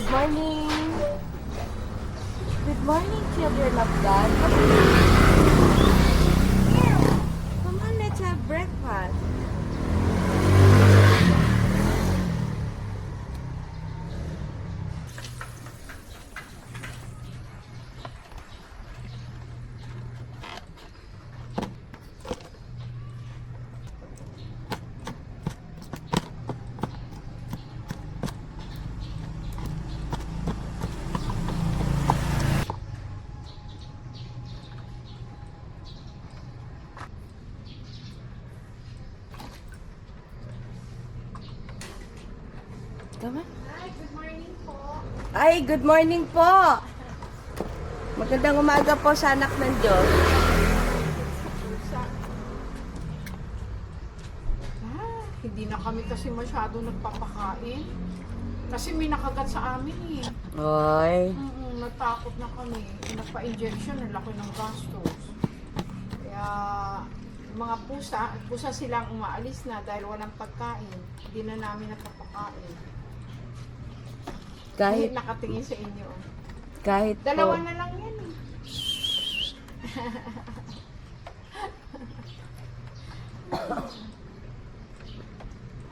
Good morning. Good morning, children of God. Come on, let's have breakfast. Come on. Hi, good morning po. Ay, good morning po. Magandang umaga po sa anak ng Diyos. Hindi na kami kasi masyado nagpapakain. Kasi may nakagat sa amin eh. Hoy. Natakot na kami. Nagpa-injection, ang laki ng gastos. Kaya mga pusa silang umaalis na dahil walang pagkain. Hindi na namin napapakain. Kahit, Nakatingin sa inyo. kahit Dalawa po. na lang yan eh.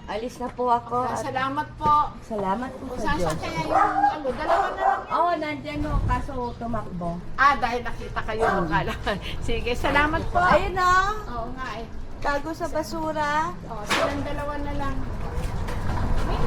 Alis na po ako. At Salamat po. salamat po Kung sa saan Diyos. kaya yung dalawa na lang yan. Oo, nandyan o. Kaso tumakbo. Dahil nakita kayo. Akala. Sige, salamat po. Ayun o. Oo nga eh. Tago sa basura. Silang dalawa na lang. May